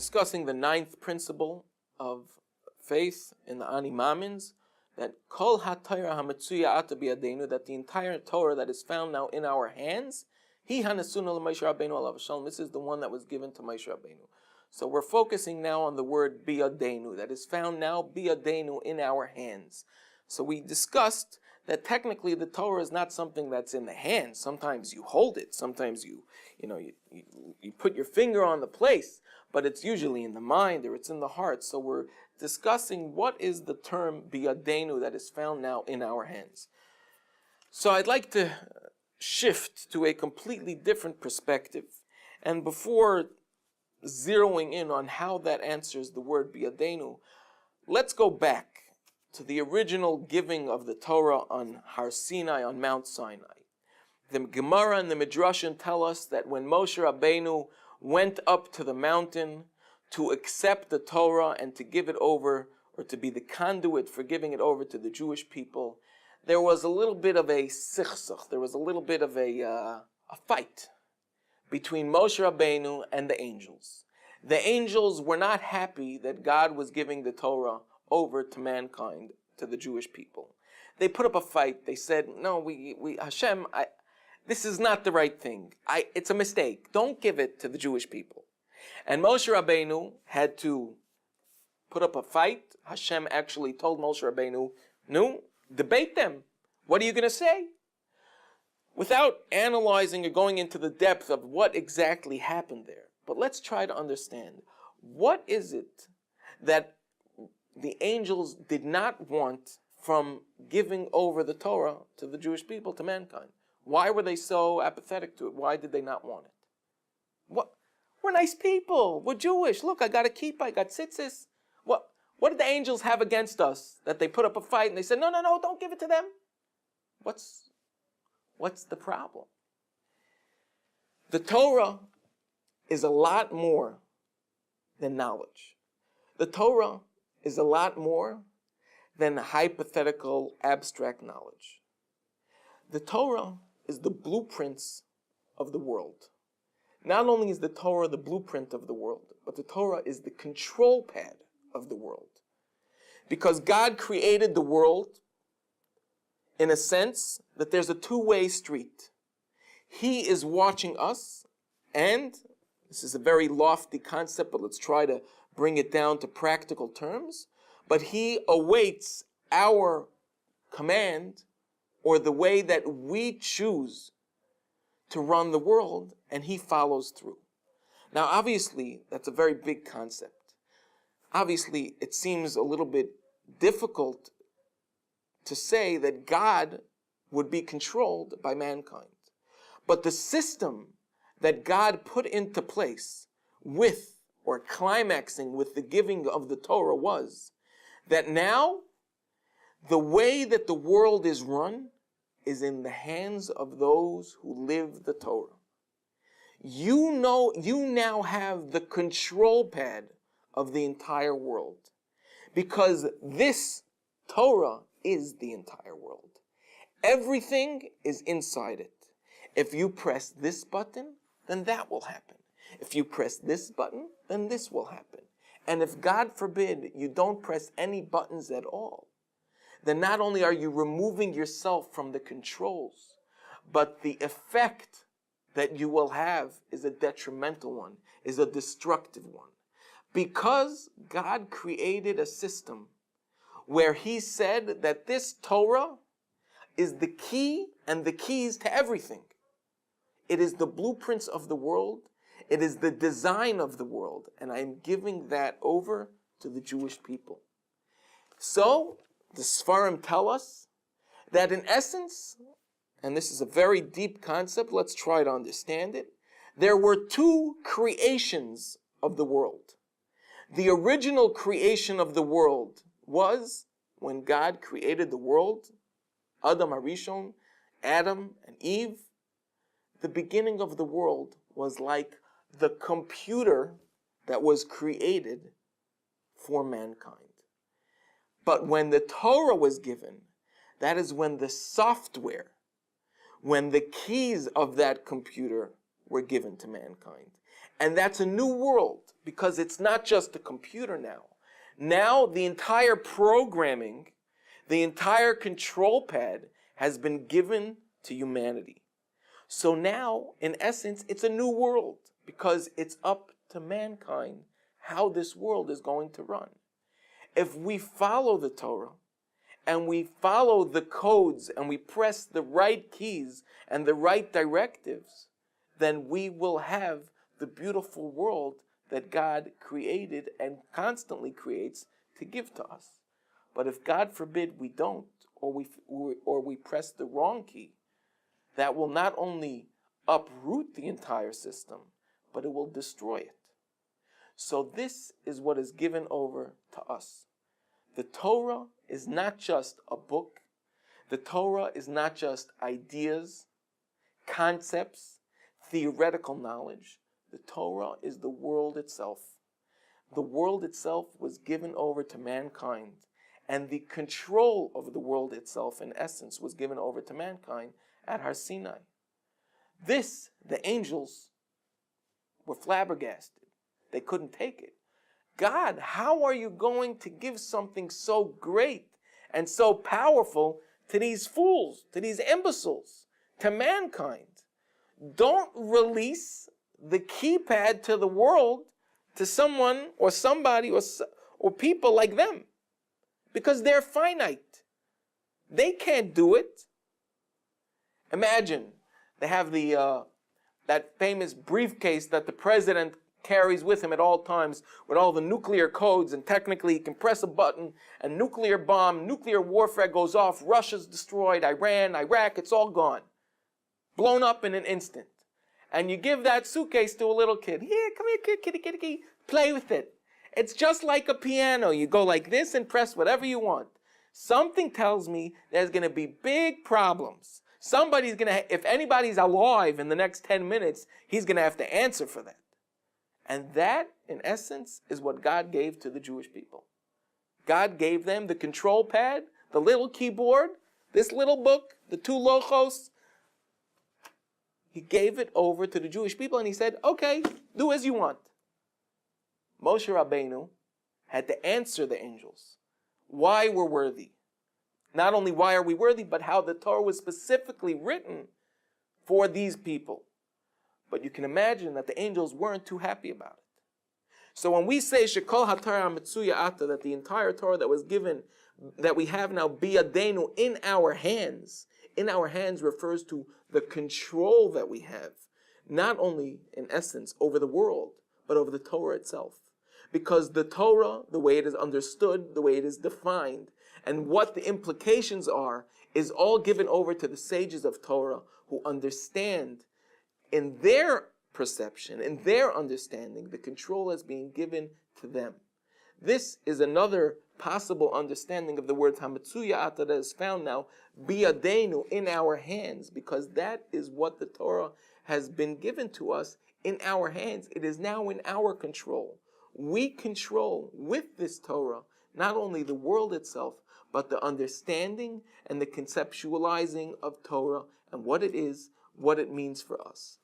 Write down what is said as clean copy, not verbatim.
discussing the ninth principle of faith in the Ani Mamins, that Kol HaTorah HaMetzuya Ata B'Yadeinu, that the entire Torah that is found now in our hands, Hi HaNesuna L'Moshe Rabbeinu Alav Shalom, this is the one that was given to Moshe Rabbeinu. So we're focusing now on the word B'Yadeinu, that is found now B'Yadeinu, in our hands. So we discussed that technically the Torah is not something that's in the hands. Sometimes you hold it, sometimes you put your finger on the place, but it's usually in the mind or it's in the heart. So we're discussing what is the term B'Yadeinu that is found now in our hands. So I'd like to shift to a completely different perspective. And before zeroing in on how that answers the word B'Yadeinu, let's go back to the original giving of the Torah on Har Sinai, on Mount Sinai. The Gemara and the Midrashim tell us that when Moshe Rabbeinu went up to the mountain to accept the Torah and to give it over, or to be the conduit for giving it over to the Jewish people, there was a little bit of a sichsach, there was a little bit of a fight between Moshe Rabbeinu and the angels. The angels were not happy that God was giving the Torah over to mankind, to the Jewish people. They put up a fight. They said, no, Hashem, this is not the right thing. It's a mistake. Don't give it to the Jewish people. And Moshe Rabbeinu had to put up a fight. Hashem actually told Moshe Rabbeinu, no, debate them. What are you going to say? Without analyzing or going into the depth of what exactly happened there. But let's try to understand. What is it that the angels did not want from giving over the Torah to the Jewish people, to mankind? Why were they so apathetic to it? Why did they not want it? What? We're nice people. We're Jewish. Look, I got a kippah, I got tzitzis. What did the angels have against us? That they put up a fight and they said, no, don't give it to them. What's the problem? The Torah is a lot more than knowledge. The Torah is a lot more than hypothetical, abstract knowledge. The Torah is the blueprints of the world. Not only is the Torah the blueprint of the world, but the Torah is the control pad of the world. Because God created the world in a sense that there's a two-way street. He is watching us, and this is a very lofty concept, but let's try to bring it down to practical terms. But He awaits our command, or the way that we choose to run the world, and He follows through. Now, obviously, that's a very big concept. Obviously, it seems a little bit difficult to say that God would be controlled by mankind. But the system that God put into place with, or climaxing with, the giving of the Torah was that now the way that the world is run is in the hands of those who live the Torah. You now have the control pad of the entire world, because this Torah is the entire world. Everything is inside it. If you press this button, then that will happen. If you press this button, then this will happen. And if, God forbid, you don't press any buttons at all, then not only are you removing yourself from the controls, but the effect that you will have is a detrimental one, is a destructive one. Because God created a system where He said that this Torah is the key and the keys to everything. It is the blueprints of the world. It is the design of the world. And I am giving that over to the Jewish people. So, the Sfarim tell us that in essence, and this is a very deep concept, let's try to understand it, there were two creations of the world. The original creation of the world was when God created the world, Adam Harishon, Adam and Eve. The beginning of the world was like the computer that was created for mankind. But when the Torah was given, that is when the software, when the keys of that computer were given to mankind. And that's a new world, because it's not just a computer now. Now the entire programming, the entire control pad has been given to humanity. So now, in essence, it's a new world, because it's up to mankind how this world is going to run. If we follow the Torah, and we follow the codes, and we press the right keys and the right directives, then we will have the beautiful world that God created and constantly creates to give to us. But if, God forbid, we don't, or we press the wrong key, that will not only uproot the entire system, but it will destroy it. So this is what is given over to us. The Torah is not just a book. The Torah is not just ideas, concepts, theoretical knowledge. The Torah is the world itself. The world itself was given over to mankind, and the control of the world itself, in essence, was given over to mankind at Har Sinai. This, the angels were flabbergasted. They couldn't take it. God, how are you going to give something so great and so powerful to these fools, to these imbeciles, to mankind? Don't release the keypad to the world to someone or somebody or people like them, because they're finite. They can't do it. Imagine they have that famous briefcase that the president carries with him at all times with all the nuclear codes, and technically he can press a button, a nuclear bomb, nuclear warfare goes off, Russia's destroyed, Iran, Iraq, it's all gone. Blown up in an instant. And you give that suitcase to a little kid. Here, come here, kid, kitty, kitty, kitty. Play with it. It's just like a piano. You go like this and press whatever you want. Something tells me there's going to be big problems. Somebody's going to, if anybody's alive in the next 10 minutes, he's going to have to answer for that. And that, in essence, is what God gave to the Jewish people. God gave them the control pad, the little keyboard, this little book, the 2 lochos. He gave it over to the Jewish people, and he said, okay, do as you want. Moshe Rabbeinu had to answer the angels why we're worthy. Not only why are we worthy, but how the Torah was specifically written for these people. But you can imagine that the angels weren't too happy about it. So when we say Shekol HaTorah Metzuya Ata, that the entire Torah that was given, that we have now, Biyadenu, in our hands refers to the control that we have, not only in essence over the world, but over the Torah itself. Because the Torah, the way it is understood, the way it is defined, and what the implications are, is all given over to the sages of Torah, who understand in their perception, in their understanding, the control is being given to them. This is another possible understanding of the word Hametzuya Ata that is found now, Biyadenu, in our hands, because that is what the Torah has been given to us in our hands. It is now in our control. We control with this Torah not only the world itself, but the understanding and the conceptualizing of Torah and what it is, what it means for us.